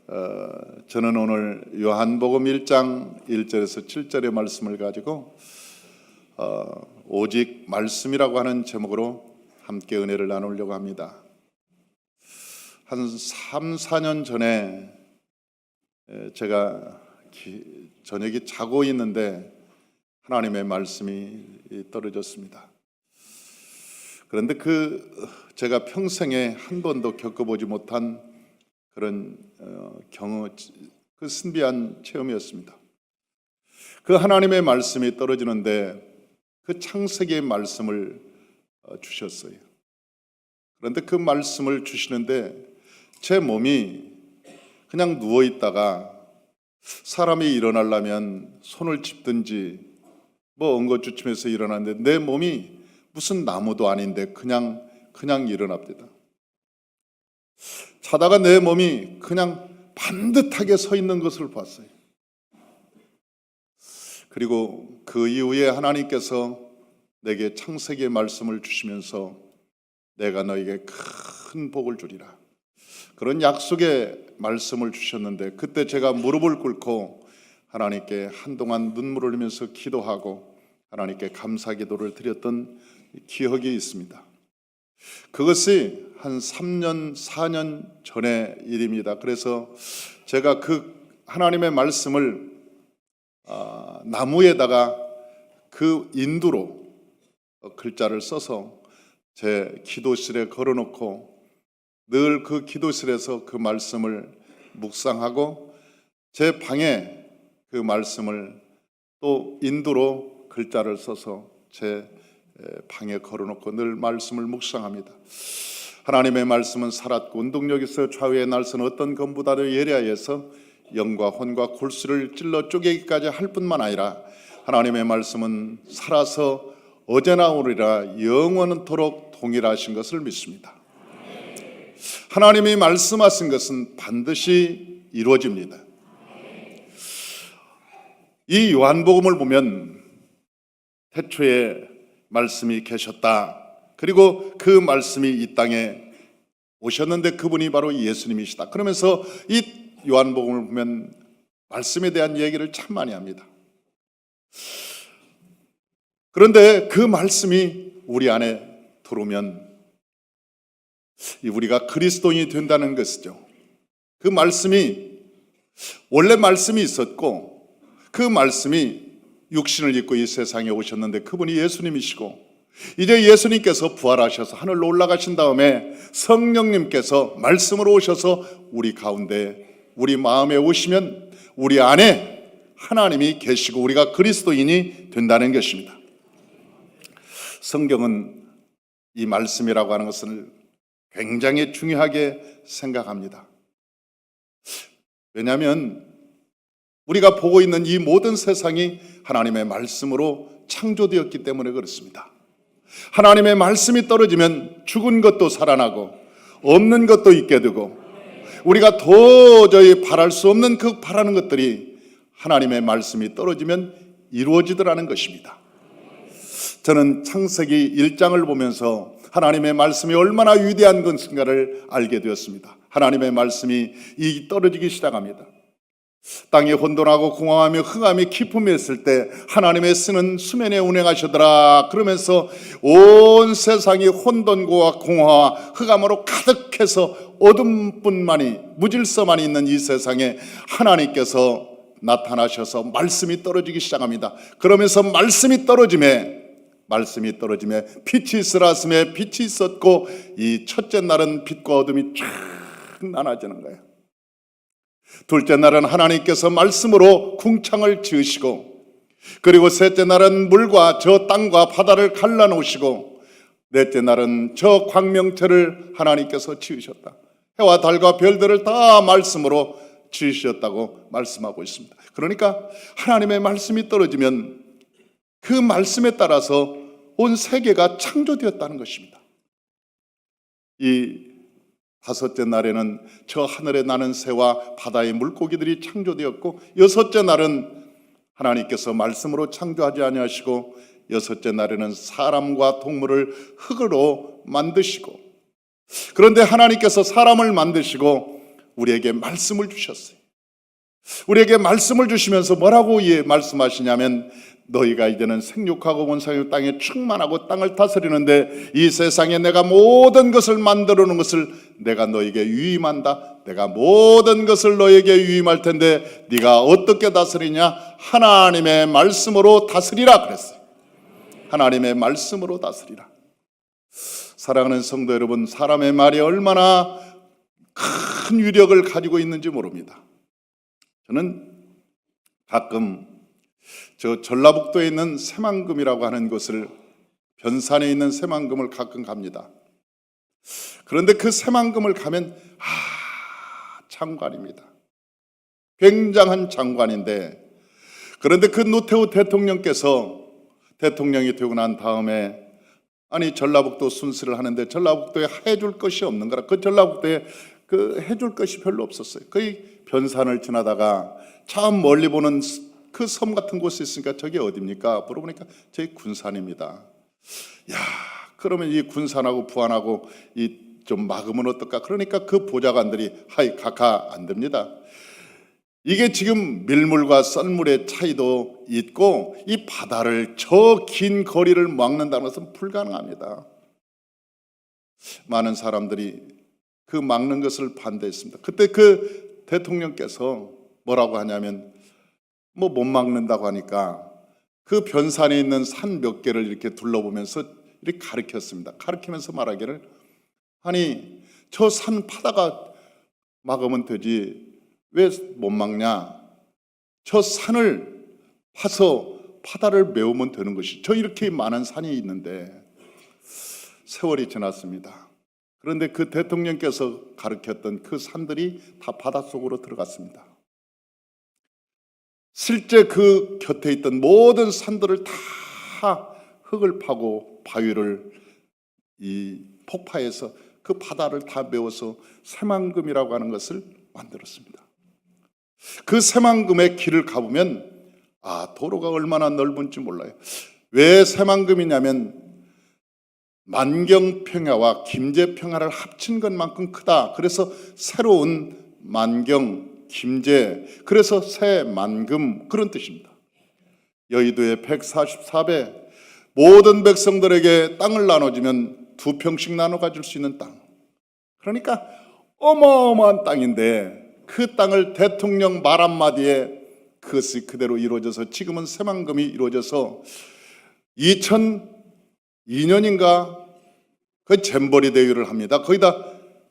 저는 오늘 요한복음 1장 1절에서 7절의 말씀을 가지고 오직 말씀이라고 하는 제목으로 함께 은혜를 나누려고 합니다. 한 3, 4년 전에 제가 저녁에 자고 있는데 하나님의 말씀이 떨어졌습니다. 그런데 제가 평생에 한 번도 겪어보지 못한 그런 그 신비한 체험이었습니다. 그 하나님의 말씀이 떨어지는데 그 창세기의 말씀을 주셨어요. 그런데 그 말씀을 주시는데 제 몸이 그냥 누워 있다가 사람이 일어나려면 손을 짚든지 엉거주춤해서 일어났는데 내 몸이 무슨 나무도 아닌데 그냥 일어납니다. 자다가 내 몸이 그냥 반듯하게 서 있는 것을 봤어요. 그리고 그 이후에 하나님께서 내게 창세기의 말씀을 주시면서 내가 너에게 큰 복을 주리라, 그런 약속의 말씀을 주셨는데, 그때 제가 무릎을 꿇고 하나님께 한동안 눈물을 흘리면서 기도하고 하나님께 감사 기도를 드렸던 기억이 있습니다. 그것이 한 3년, 4년 전의 일입니다. 그래서 제가 그 하나님의 말씀을 나무에다가 그 인두로 글자를 써서 제 기도실에 걸어놓고 늘 그 기도실에서 그 말씀을 묵상하고 제 방에 그 말씀을 또 인두로 글자를 써서 제 방에 걸어놓고 늘 말씀을 묵상합니다. 하나님의 말씀은 살았고 운동력 있어 좌우의 날선 어떤 검보다도 예리하여서 영과 혼과 골수를 찔러 쪼개기까지 할 뿐만 아니라 하나님의 말씀은 살아서 어제나 오늘이라 영원토록 동일하신 것을 믿습니다. 하나님이 말씀하신 것은 반드시 이루어집니다. 이 요한복음을 보면 태초에 말씀이 계셨다, 그리고 그 말씀이 이 땅에 오셨는데 그분이 바로 예수님이시다, 그러면서 이 요한복음을 보면 말씀에 대한 얘기를 참 많이 합니다. 그런데 그 말씀이 우리 안에 들어오면 우리가 그리스도인이 된다는 것이죠. 그 말씀이 원래 말씀이 있었고 그 말씀이 육신을 입고 이 세상에 오셨는데 그분이 예수님이시고, 이제 예수님께서 부활하셔서 하늘로 올라가신 다음에 성령님께서 말씀으로 오셔서 우리 가운데 우리 마음에 오시면 우리 안에 하나님이 계시고 우리가 그리스도인이 된다는 것입니다. 성경은 이 말씀이라고 하는 것을 굉장히 중요하게 생각합니다. 왜냐하면 우리가 보고 있는 이 모든 세상이 하나님의 말씀으로 창조되었기 때문에 그렇습니다. 하나님의 말씀이 떨어지면 죽은 것도 살아나고 없는 것도 있게 되고 우리가 도저히 바랄 수 없는 그 바라는 것들이 하나님의 말씀이 떨어지면 이루어지더라는 것입니다. 저는 창세기 1장을 보면서 하나님의 말씀이 얼마나 위대한 것인가를 알게 되었습니다. 하나님의 말씀이 떨어지기 시작합니다. 땅이 혼돈하고 공허하며 흑암이 깊음이었을 때 하나님의 쓰는 수면에 운행하시더라, 그러면서 온 세상이 혼돈과 공허와 흑암으로 가득해서 어둠뿐만이 무질서만 있는 이 세상에 하나님께서 나타나셔서 말씀이 떨어지기 시작합니다. 그러면서 말씀이 떨어짐에 빛이 있으라 하심에 빛이 있었고, 이 첫째 날은 빛과 어둠이 쫙 나눠지는 거예요. 둘째 날은 하나님께서 말씀으로 궁창을 지으시고, 그리고 셋째 날은 물과 저 땅과 바다를 갈라놓으시고, 넷째 날은 저 광명체를 하나님께서 지으셨다. 해와 달과 별들을 다 말씀으로 지으셨다고 말씀하고 있습니다. 그러니까 하나님의 말씀이 떨어지면 그 말씀에 따라서 온 세계가 창조되었다는 것입니다. 이 다섯째 날에는 저 하늘에 나는 새와 바다의 물고기들이 창조되었고, 여섯째 날은 하나님께서 말씀으로 창조하지 아니하시고 여섯째 날에는 사람과 동물을 흙으로 만드시고, 그런데 하나님께서 사람을 만드시고 우리에게 말씀을 주셨어요. 우리에게 말씀을 주시면서 뭐라고 말씀하시냐면 너희가 이제는 생육하고 원상의 땅에 충만하고 땅을 다스리는데 이 세상에 내가 모든 것을 만들어 놓은 것을 내가 너에게 유임한다. 내가 모든 것을 너에게 유임할 텐데 네가 어떻게 다스리냐? 하나님의 말씀으로 다스리라 그랬어요. 하나님의 말씀으로 다스리라. 사랑하는 성도 여러분, 사람의 말이 얼마나 큰 위력을 가지고 있는지 모릅니다. 저는 가끔 저 전라북도에 있는 새만금이라고 하는 곳을, 변산에 있는 새만금을 가끔 갑니다. 그런데 그 새만금을 가면 장관입니다. 굉장한 장관인데, 그런데 그 노태우 대통령이 되고 난 다음에 전라북도 순시를 하는데 전라북도에 해줄 것이 없는 거라. 그 전라북도에 해줄 것이 별로 없었어요. 거의 변산을 지나다가 참 멀리 보는 그 섬 같은 곳이 있으니까 저게 어디입니까? 물어보니까 저기 군산입니다. 야, 그러면 이 군산하고 부안하고 좀 막으면 어떨까? 그러니까 그 보좌관들이 각하 안 됩니다. 이게 지금 밀물과 썰물의 차이도 있고 이 바다를 저 긴 거리를 막는다는 것은 불가능합니다. 많은 사람들이 그 막는 것을 반대했습니다. 그때 그 대통령께서 뭐라고 하냐면 못 막는다고 하니까 그 변산에 있는 산 몇 개를 이렇게 둘러보면서 이렇게 가르쳤습니다. 가르치면서 말하기를 저 산 파다가 막으면 되지 왜 못 막냐? 저 산을 파서 바다를 메우면 되는 것이 저 이렇게 많은 산이 있는데. 세월이 지났습니다. 그런데 그 대통령께서 가르쳤던 그 산들이 다 바닷속으로 들어갔습니다. 실제 그 곁에 있던 모든 산들을 다 흙을 파고 바위를 폭파해서 그 바다를 다 메워서 새만금이라고 하는 것을 만들었습니다. 그 새만금의 길을 가보면 도로가 얼마나 넓은지 몰라요. 왜 새만금이냐면 만경평야와 김제평야를 합친 것만큼 크다. 그래서 새로운 만경, 김제, 그래서 새만금, 그런 뜻입니다. 여의도의 144배, 모든 백성들에게 땅을 나눠주면 2평씩 나눠 가질 수 있는 땅. 그러니까 어마어마한 땅인데 그 땅을 대통령 말 한마디에 그것이 그대로 이루어져서 지금은 새만금이 이루어져서 2002년인가 그 잼버리 대회를 합니다. 거기다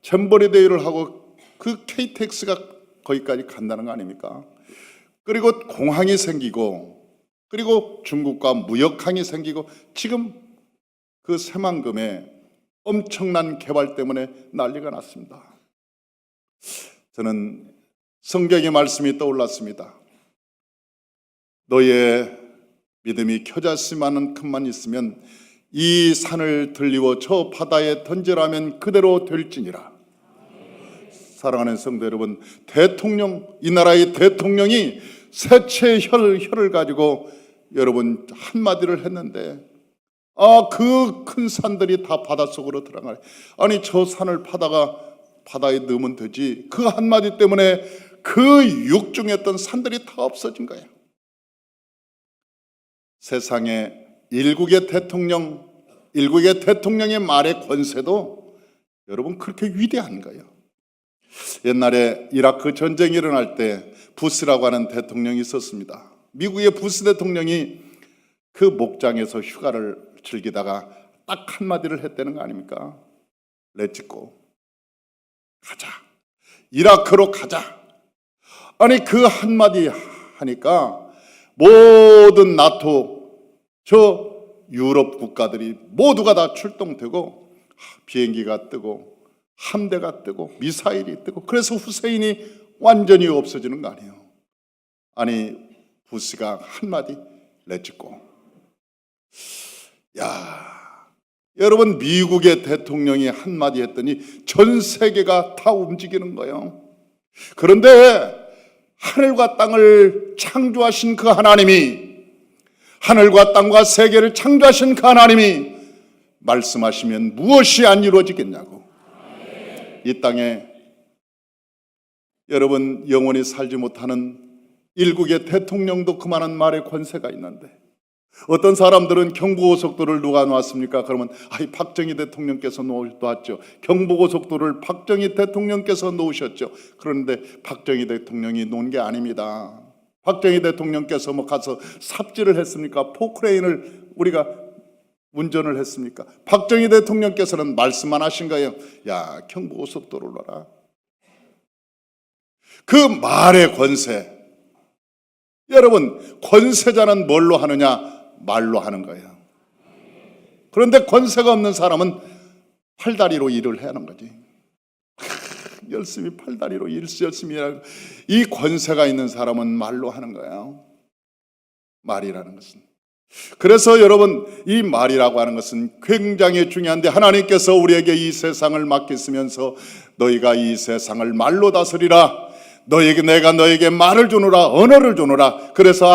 잼버리 대회를 하고 그 KTX가 거기까지 간다는 거 아닙니까? 그리고 공항이 생기고 그리고 중국과 무역항이 생기고 지금 그 새만금에 엄청난 개발 때문에 난리가 났습니다. 저는 성경의 말씀이 떠올랐습니다. 너의 믿음이 겨자씨만큼만 있으면 이 산을 들리워 저 바다에 던지라면 그대로 될지니라. 사랑하는 성도 여러분, 이 나라의 대통령이 세체 혀를 가지고 여러분 한마디를 했는데 그 큰 산들이 다 바닷속으로 들어가요. 저 산을 파다가 바다에 넣으면 되지. 그 한마디 때문에 그 육중했던 산들이 다 없어진 거예요. 세상에 일국의 대통령의 말의 권세도 여러분 그렇게 위대한 거예요. 옛날에 이라크 전쟁이 일어날 때 부시라고 하는 대통령이 있었습니다. 미국의 부시 대통령이 그 목장에서 휴가를 즐기다가 딱 한마디를 했다는 거 아닙니까? 렛츠고, 가자, 이라크로 가자. 그 한마디 하니까 모든 나토 저 유럽 국가들이 모두가 다 출동되고 비행기가 뜨고 함대가 뜨고 미사일이 뜨고 그래서 후세인이 완전히 없어지는 거 아니에요. 부시가 한마디 렛츠고. 여러분 미국의 대통령이 한마디 했더니 전 세계가 다 움직이는 거예요. 그런데 하늘과 땅을 창조하신 그 하나님이, 하늘과 땅과 세계를 창조하신 그 하나님이 말씀하시면 무엇이 안 이루어지겠냐고. 이 땅에 여러분, 영원히 살지 못하는 일국의 대통령도 그만한 말의 권세가 있는데, 어떤 사람들은 경부고속도로를 누가 놓았습니까? 그러면 박정희 대통령께서 놓았죠. 경부고속도로를 박정희 대통령께서 놓으셨죠. 그런데 박정희 대통령이 놓은 게 아닙니다. 박정희 대통령께서 가서 삽질을 했습니까? 포크레인을 우리가 운전을 했습니까? 박정희 대통령께서는 말씀만 하신 거예요. 야, 경부고속도로를 놔라. 그 말의 권세. 여러분, 권세자는 뭘로 하느냐? 말로 하는 거예요. 그런데 권세가 없는 사람은 팔다리로 일을 해야 하는 거지. 열심히 팔다리로 열심히 일하고, 이 권세가 있는 사람은 말로 하는 거예요. 말이라는 것은. 그래서 여러분, 이 말이라고 하는 것은 굉장히 중요한데, 하나님께서 우리에게 이 세상을 맡기시면서 너희가 이 세상을 말로 다스리라. 내가 너에게 말을 주노라, 언어를 주노라. 그래서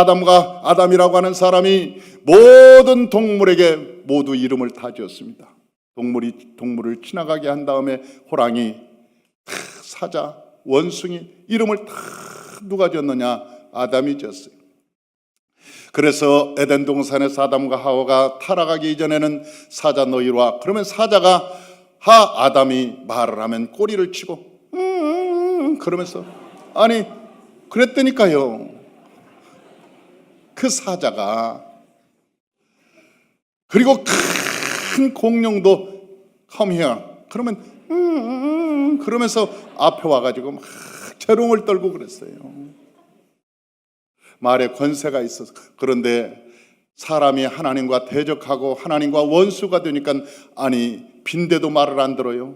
아담이라고 하는 사람이 모든 동물에게 모두 이름을 다 지었습니다. 동물을 지나가게 한 다음에 호랑이, 사자, 원숭이 이름을 다 누가 지었느냐? 아담이 지었어요. 그래서 에덴 동산에서 아담과 하와가 타락하기 이전에는 사자 너 이리 와. 그러면 사자가 아담이 말을 하면 꼬리를 치고 그러면서 그랬다니까요. 그 사자가. 그리고 큰 공룡도 come here. 그러면 그러면서 앞에 와가지고 막 재롱을 떨고 그랬어요. 말에 권세가 있어서. 그런데 사람이 하나님과 대적하고 하나님과 원수가 되니까 빈대도 말을 안 들어요.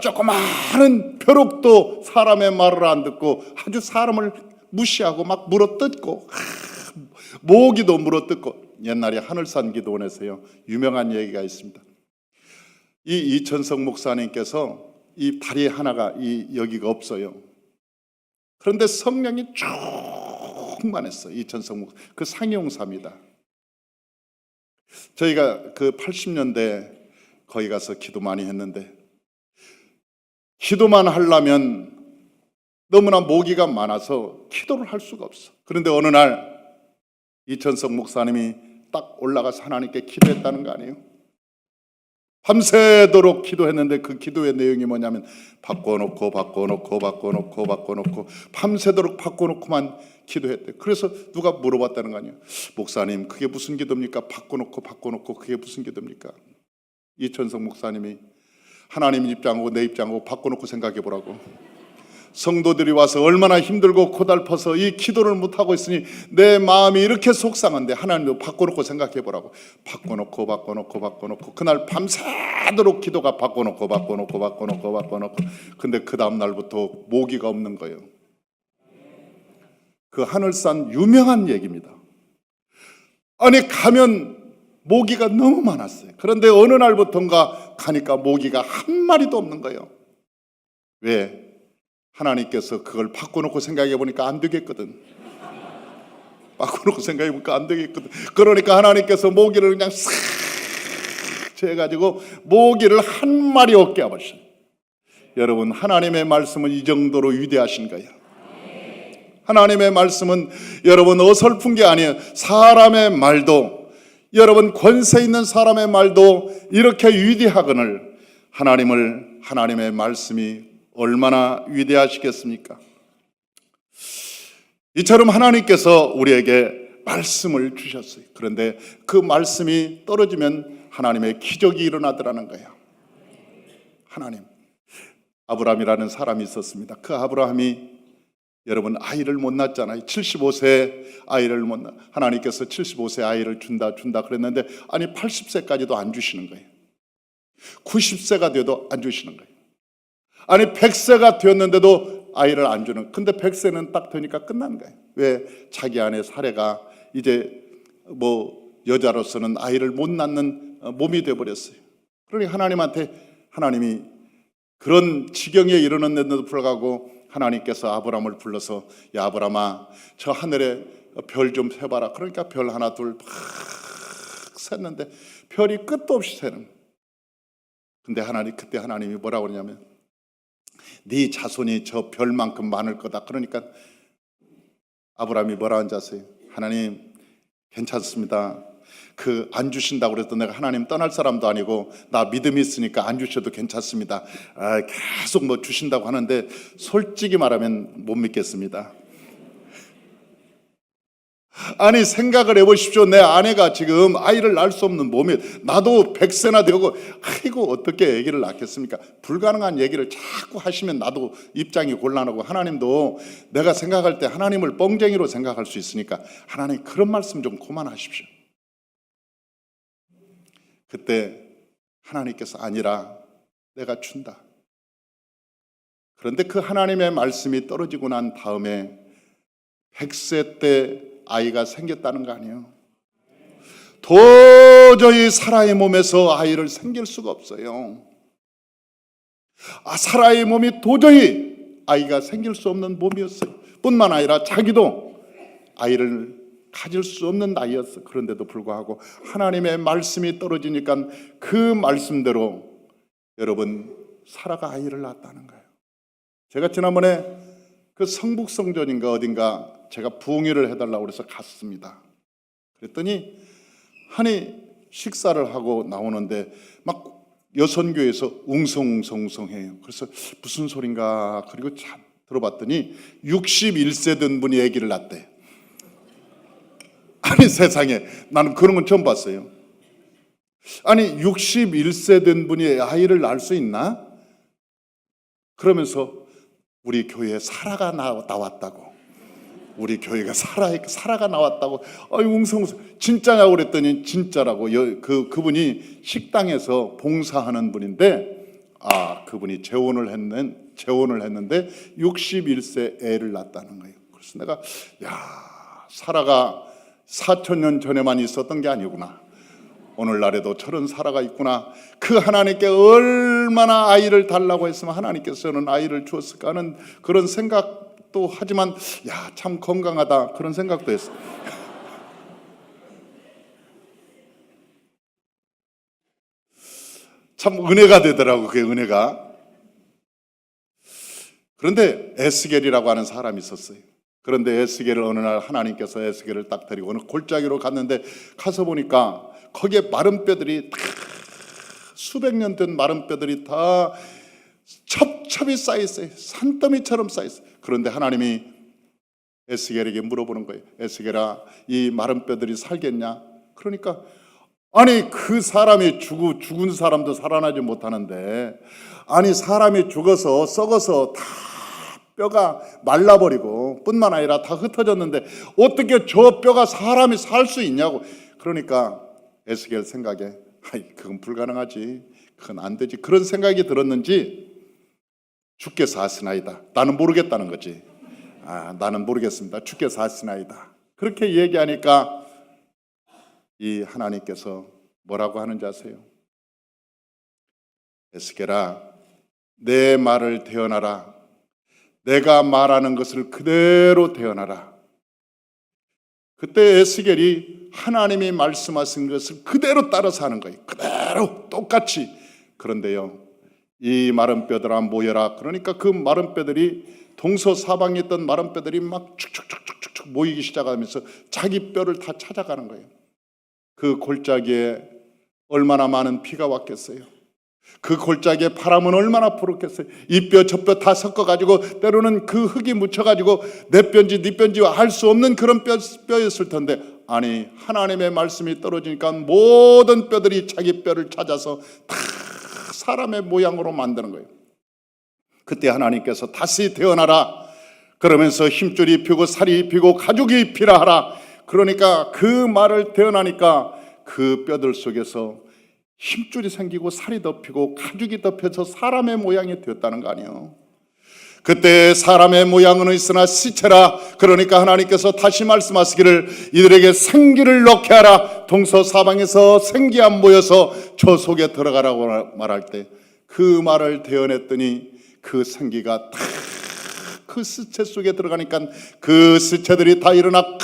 조그마한 벼룩도 사람의 말을 안 듣고 아주 사람을 무시하고 막 물어뜯고, 모기도 물어뜯고. 옛날에 하늘산 기도원에서요, 유명한 얘기가 있습니다. 이 이천석 목사님께서 이 다리 하나가 여기가 없어요. 그런데 성령이 충만했어요. 이천석 목사, 그 상용사입니다. 저희가 그 80년대 거기 가서 기도 많이 했는데, 기도만 하려면 너무나 모기가 많아서 기도를 할 수가 없어. 그런데 어느 날 이천석 목사님이 딱 올라가서 하나님께 기도했다는 거 아니에요? 밤새도록 기도했는데 그 기도의 내용이 뭐냐면 바꿔놓고 밤새도록 바꿔놓고만 기도했대. 그래서 누가 물어봤다는 거 아니에요? 목사님, 그게 무슨 기도입니까? 바꿔놓고 그게 무슨 기도입니까? 이천석 목사님이 하나님 입장하고 내 입장하고 바꿔놓고 생각해 보라고. 성도들이 와서 얼마나 힘들고 고달퍼서 이 기도를 못하고 있으니 내 마음이 이렇게 속상한데 하나님도 바꿔놓고 생각해 보라고. 바꿔놓고 그날 밤새도록 기도가 바꿔놓고 근데 그 다음 날부터 모기가 없는 거예요. 그 하늘산 유명한 얘기입니다. 가면 모기가 너무 많았어요. 그런데 어느 날부터인가 가니까 모기가 한 마리도 없는 거예요. 왜? 하나님께서 그걸 바꿔놓고 생각해 보니까 안 되겠거든. 바꿔놓고 생각해 보니까 안 되겠거든. 그러니까 하나님께서 모기를 그냥 싹 해가지고 모기를 한 마리 없게 해버렸어요. 여러분, 하나님의 말씀은 이 정도로 위대하신 거예요. 하나님의 말씀은 여러분 어설픈 게 아니에요. 사람의 말도, 여러분 권세 있는 사람의 말도 이렇게 위대하거늘 하나님의 말씀이 얼마나 위대하시겠습니까? 이처럼 하나님께서 우리에게 말씀을 주셨어요. 그런데 그 말씀이 떨어지면 하나님의 기적이 일어나더라는 거예요. 아브라함이라는 사람이 있었습니다. 그 아브라함이 여러분 아이를 못 낳았잖아요. 75세 아이를 못 낳. 하나님께서 75세 아이를 준다 그랬는데 80세까지도 안 주시는 거예요. 90세가 돼도 안 주시는 거예요. 100세가 되었는데도 아이를 안 주는. 근데 100세는 딱 되니까 끝난 거예요. 왜? 자기 안에 사례가 이제 여자로서는 아이를 못 낳는 몸이 되어버렸어요. 그러니 하나님이 그런 지경에 이르는데도 불구하고 하나님께서 아브라함을 불러서 야 아브라함아, 저 하늘에 별 좀 세봐라. 그러니까 별 하나 둘 막 샜는데 별이 끝도 없이 새는. 근데 그때 하나님이 뭐라고 그러냐면 네 자손이 저 별만큼 많을 거다. 그러니까 아브라함이 뭐라 한지 아세요? 하나님 괜찮습니다. 그 안 주신다고 그래도 내가 하나님 떠날 사람도 아니고 나 믿음이 있으니까 안 주셔도 괜찮습니다. 계속 뭐 주신다고 하는데 솔직히 말하면 못 믿겠습니다. 아니 생각을 해보십시오. 내 아내가 지금 아이를 낳을 수 없는 몸이, 나도 100세나 되고 아이고 어떻게 아기를 낳겠습니까? 불가능한 얘기를 자꾸 하시면 나도 입장이 곤란하고, 하나님도 내가 생각할 때 하나님을 뻥쟁이로 생각할 수 있으니까 하나님 그런 말씀 좀 그만하십시오. 그때 하나님께서 아니라 내가 준다. 그런데 그 하나님의 말씀이 떨어지고 난 다음에 100세 때 아이가 생겼다는 거 아니에요. 도저히 사라의 몸에서 아이를 생길 수가 없어요. 사라의 몸이 도저히 아이가 생길 수 없는 몸이었어요. 뿐만 아니라 자기도 아이를 가질 수 없는 나이였어요. 그런데도 불구하고 하나님의 말씀이 떨어지니까 그 말씀대로 여러분 사라가 아이를 낳았다는 거예요. 제가 지난번에 그 성북성전인가 어딘가 제가 부흥회를 해달라고 그래서 갔습니다. 그랬더니 아니 식사를 하고 나오는데 막 여선교에서 웅성웅성해요. 그래서 무슨 소린가 그리고 참 들어봤더니 61세 된 분이 아기를 낳대. 아니 세상에, 나는 그런 건 처음 봤어요. 아니 61세 된 분이 아이를 낳을 수 있나? 그러면서 우리 교회에 사라가 나왔다고, 우리 교회가 사라가 나왔다고, 웅성웅성. 진짜냐고 그랬더니 진짜라고. 그분이 식당에서 봉사하는 분인데 그분이 재혼을 했는데 61세 애를 낳았다는 거예요. 그래서 내가 사라가 4,000년 전에만 있었던 게 아니구나, 오늘날에도 저런 사라가 있구나. 그 하나님께 얼마나 아이를 달라고 했으면 하나님께서는 아이를 주었을까 하는 그런 생각도 하지만 참 건강하다 그런 생각도 했어요. 참 은혜가 되더라고, 그게 은혜가. 그런데 에스겔이라고 하는 사람이 있었어요. 그런데 에스겔을 어느 날 하나님께서 에스겔을 딱 데리고 어느 골짜기로 갔는데, 가서 보니까 거기에 마른 뼈들이 다 수백 년 된 마른 뼈들이 다 첩첩이 쌓여있어요. 산더미처럼 쌓여있어요. 그런데 하나님이 에스겔에게 물어보는 거예요. 에스겔아, 이 마른 뼈들이 살겠냐? 그러니까 아니 그 사람이 죽은 사람도 살아나지 못하는데, 아니 사람이 죽어서 썩어서 다 뼈가 말라버리고 뿐만 아니라 다 흩어졌는데 어떻게 저 뼈가 사람이 살 수 있냐고. 그러니까 에스겔 생각에 그건 불가능하지, 그건 안 되지, 그런 생각이 들었는지 주께서 하시나이다, 나는 모르겠다는 거지. 나는 모르겠습니다, 주께서 하시나이다, 그렇게 얘기하니까 이 하나님께서 뭐라고 하는지 아세요? 에스겔아, 내 말을 대언하라. 내가 말하는 것을 그대로 대언하라. 그때 에스겔이 하나님이 말씀하신 것을 그대로 따라서 하는 거예요. 그대로 똑같이. 그런데요, 이 마른 뼈들아 모여라. 그러니까 그 마른 뼈들이, 동서사방에 있던 마른 뼈들이 막 축축축축축 모이기 시작하면서 자기 뼈를 다 찾아가는 거예요. 그 골짜기에 얼마나 많은 비가 왔겠어요. 그 골짜기에 바람은 얼마나 불었겠어요. 이 뼈 저 뼈 다 섞어가지고 때로는 그 흙이 묻혀가지고 내 뼈인지 네 뼈인지 알 수 없는 그런 뼈였을 텐데, 아니 하나님의 말씀이 떨어지니까 모든 뼈들이 자기 뼈를 찾아서 다 사람의 모양으로 만드는 거예요. 그때 하나님께서 다시 태어나라 그러면서 힘줄이 입히고 살이 입히고 가죽이 입히라 하라. 그러니까 그 말을 태어나니까 그 뼈들 속에서 힘줄이 생기고 살이 덮이고 가죽이 덮여서 사람의 모양이 되었다는 거 아니에요. 그때 사람의 모양은 있으나 시체라. 그러니까 하나님께서 다시 말씀하시기를 이들에게 생기를 넣게 하라. 동서사방에서 생기가 모여서 저 속에 들어가라고 말할 때 그 말을 대언했더니 그 생기가 다 그 시체 속에 들어가니까 그 시체들이 다 일어나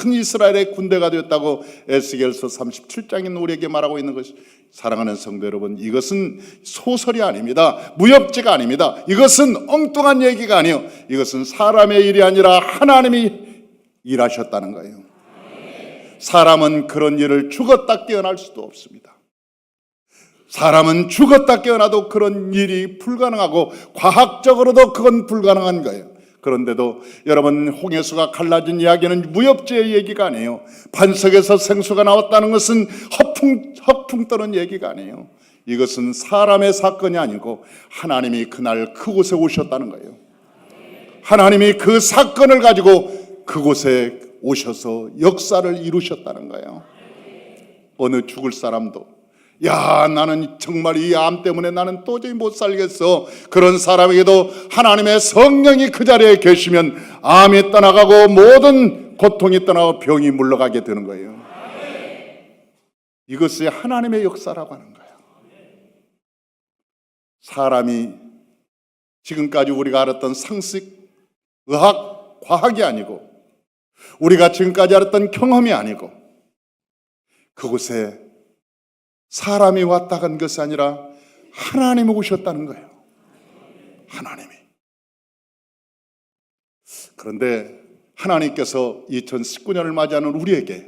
큰 이스라엘의 군대가 되었다고 에스겔서 37장인 우리에게 말하고 있는 것이, 사랑하는 성도 여러분, 이것은 소설이 아닙니다. 무협지가 아닙니다. 이것은 엉뚱한 얘기가 아니에요. 이것은 사람의 일이 아니라 하나님이 일하셨다는 거예요. 사람은 그런 일을 죽었다 깨어날 수도 없습니다. 사람은 죽었다 깨어나도 그런 일이 불가능하고 과학적으로도 그건 불가능한 거예요. 그런데도 여러분, 홍해수가 갈라진 이야기는 무협지의 얘기가 아니에요. 반석에서 생수가 나왔다는 것은 허풍 떠는 얘기가 아니에요. 이것은 사람의 사건이 아니고 하나님이 그날 그곳에 오셨다는 거예요. 하나님이 그 사건을 가지고 그곳에 오셔서 역사를 이루셨다는 거예요. 어느 죽을 사람도, 야, 나는 정말 이 암 때문에 나는 도저히 못 살겠어, 그런 사람에게도 하나님의 성령이 그 자리에 계시면 암이 떠나가고 모든 고통이 떠나고 병이 물러가게 되는 거예요. 이것이 하나님의 역사라고 하는 거예요. 사람이 지금까지 우리가 알았던 상식, 의학, 과학이 아니고, 우리가 지금까지 알았던 경험이 아니고, 그곳에 사람이 왔다 간 것이 아니라 하나님이 오셨다는 거예요. 하나님이. 그런데 하나님께서 2019년을 맞이하는 우리에게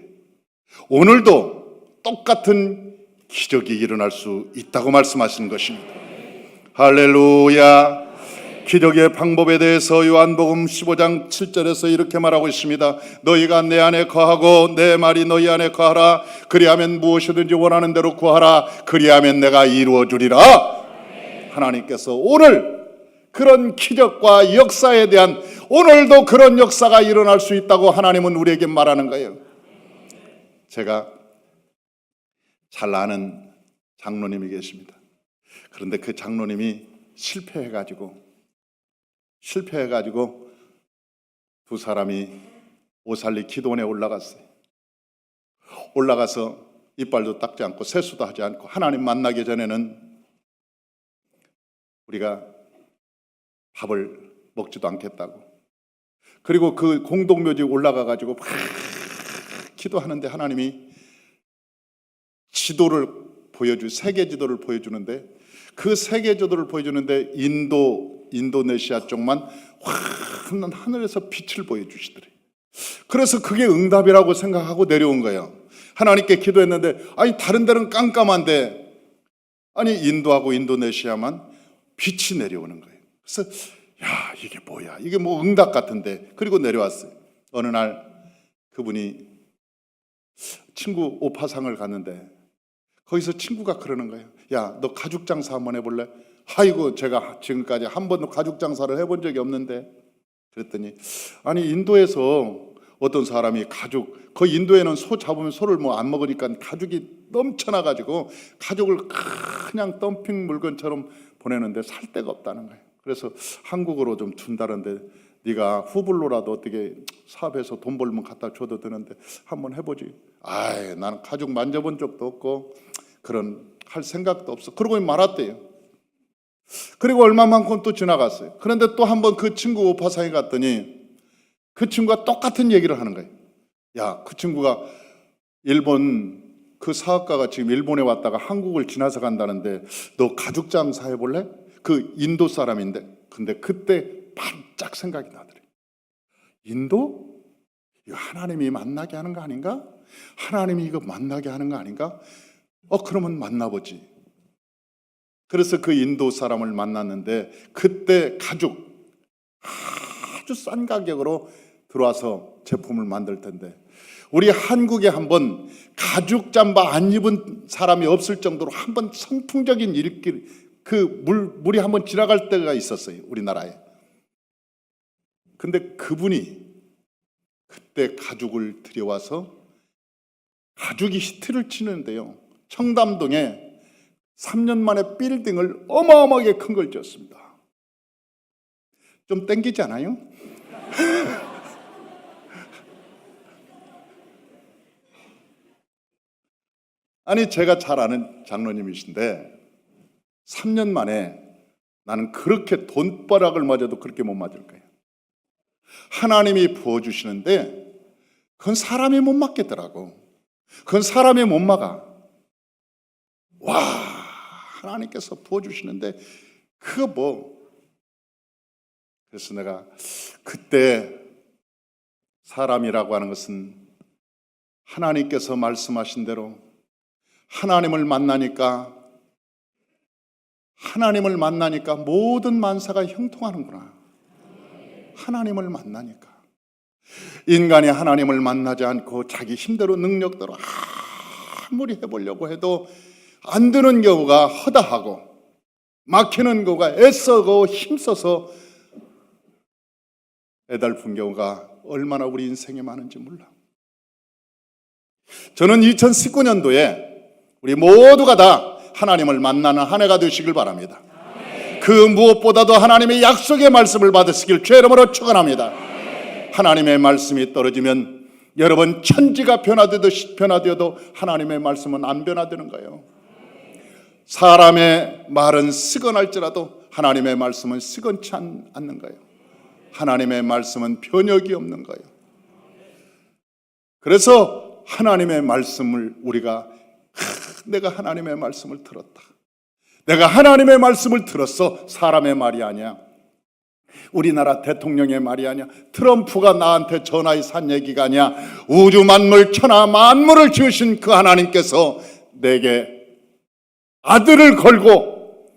오늘도 똑같은 기적이 일어날 수 있다고 말씀하시는 것입니다. 할렐루야. 기적의 방법에 대해서 요한복음 15장 7절에서 이렇게 말하고 있습니다. 너희가 내 안에 거하고 내 말이 너희 안에 거하라. 그리하면 무엇이든지 원하는 대로 구하라. 그리하면 내가 이루어 주리라. 하나님께서 오늘 그런 기적과 역사에 대한, 오늘도 그런 역사가 일어날 수 있다고 하나님은 우리에게 말하는 거예요. 제가 잘 아는 장로님이 계십니다. 그런데 그 장로님이 실패해가지고 두 사람이 오살리 기도원에 올라갔어요. 올라가서 이빨도 닦지 않고 세수도 하지 않고 하나님 만나기 전에는 우리가 밥을 먹지도 않겠다고. 그리고 그 공동묘지 올라가가지고 막 기도하는데 하나님이 지도를 세계 지도를 보여주는데, 그 세계 지도를 보여주는데 인도네시아 쪽만 환한 하늘에서 빛을 보여주시더래요. 그래서 그게 응답이라고 생각하고 내려온 거예요. 하나님께 기도했는데, 아니 다른 데는 깜깜한데, 아니 인도하고 인도네시아만 빛이 내려오는 거예요. 그래서 야, 이게 뭐야, 이게 뭐 응답 같은데. 그리고 내려왔어요. 어느 날 그분이 친구 오파상을 갔는데 거기서 친구가 그러는 거예요. 야, 너 가죽 장사 한번 해볼래? 아이고, 제가 지금까지 한 번도 가죽 장사를 해본 적이 없는데. 그랬더니, 아니 인도에서 어떤 사람이 그 인도에는 소 잡으면 소를 뭐 안 먹으니까 가죽이 넘쳐나가지고 가죽을 그냥 덤핑 물건처럼 보내는데 살 데가 없다는 거예요. 그래서 한국으로 좀 준다는데 네가 후불로라도 어떻게 사업해서 돈 벌면 갖다 줘도 되는데 한번 해보지. 아이, 나는 가죽 만져본 적도 없고 그런 할 생각도 없어. 그러고 말았대요. 그리고 얼마만큼 또 지나갔어요. 그런데 또 한 번 그 친구 오파상에 갔더니 그 친구가 똑같은 얘기를 하는 거예요. 야, 그 친구가 일본 그 사업가가 지금 일본에 왔다가 한국을 지나서 간다는데 너 가죽 장사 해볼래? 그 인도 사람인데. 근데 그때 반짝 생각이 나더래. 인도? 이거 하나님이 만나게 하는 거 아닌가? 하나님이 이거 만나게 하는 거 아닌가? 그러면 만나보지. 그래서 그 인도 사람을 만났는데 그때 가죽 아주 싼 가격으로 들어와서 제품을 만들 텐데, 우리 한국에 한번 가죽 잠바 안 입은 사람이 없을 정도로 한번 선풍적인 일길, 물이 한번 지나갈 때가 있었어요, 우리나라에. 근데 그분이 그때 가죽을 들여와서 가죽이 히트를 치는데요, 청담동에 3년 만에 빌딩을 어마어마하게 큰 걸 지었습니다. 좀 땡기지 않아요? 아니, 제가 잘 아는 장로님이신데 3년 만에 나는 그렇게 돈벼락을 맞아도 그렇게 못 맞을 거예요. 하나님이 부어주시는데 그건 사람이 못 막겠더라고. 그건 사람이 못 막아. 와, 하나님께서 부어주시는데 그거 뭐. 그래서 내가 그때 사람이라고 하는 것은 하나님께서 말씀하신 대로 하나님을 만나니까 모든 만사가 형통하는구나. 하나님을 만나니까. 인간이 하나님을 만나지 않고 자기 힘대로 능력대로 아무리 해보려고 해도 안 되는 경우가 허다하고 막히는 경우가 애써고 힘써서 애달픈 경우가 얼마나 우리 인생에 많은지 몰라. 저는 2019년도에 우리 모두가 다 하나님을 만나는 한 해가 되시길 바랍니다. 그 무엇보다도 하나님의 약속의 말씀을 받으시길 주의 이름으로 축원합니다. 하나님의 말씀이 떨어지면 여러분 천지가 변화되어도 하나님의 말씀은 안 변화되는 거예요. 사람의 말은 쓰거날지라도 하나님의 말씀은 쓰건치 않는 거예요. 하나님의 말씀은 변혁이 없는 거예요. 그래서 하나님의 말씀을 우리가 내가 하나님의 말씀을 들었다. 내가 하나님의 말씀을 들었어. 사람의 말이 아니야. 우리나라 대통령의 말이 아니야. 트럼프가 나한테 전화해서 한 얘기가 아니야. 우주 만물 천하 만물을 지으신 그 하나님께서 내게 아들을 걸고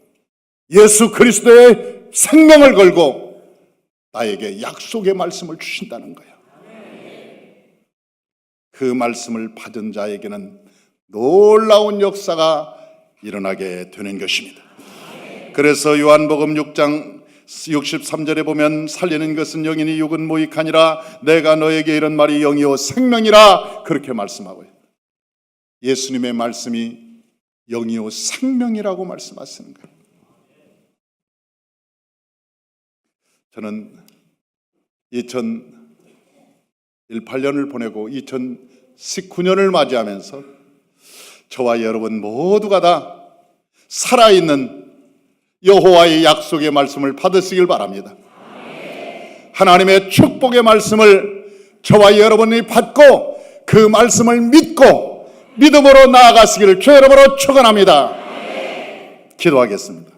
예수 그리스도의 생명을 걸고 나에게 약속의 말씀을 주신다는 거야. 그 말씀을 받은 자에게는 놀라운 역사가 일어나게 되는 것입니다. 그래서 요한복음 6장 63절에 보면 살리는 것은 영이니 육은 무익하니라 내가 너에게 이런 말이 영이요 생명이라 그렇게 말씀하고요. 예수님의 말씀이 영이요 생명이라고 말씀하시는 거예요. 저는 2018년을 보내고 2019년을 맞이하면서 저와 여러분 모두가 다 살아있는 여호와의 약속의 말씀을 받으시길 바랍니다. 하나님의 축복의 말씀을 저와 여러분이 받고 그 말씀을 믿고 믿음으로 나아가시기를 주의 이름으로 축원합니다. 기도하겠습니다.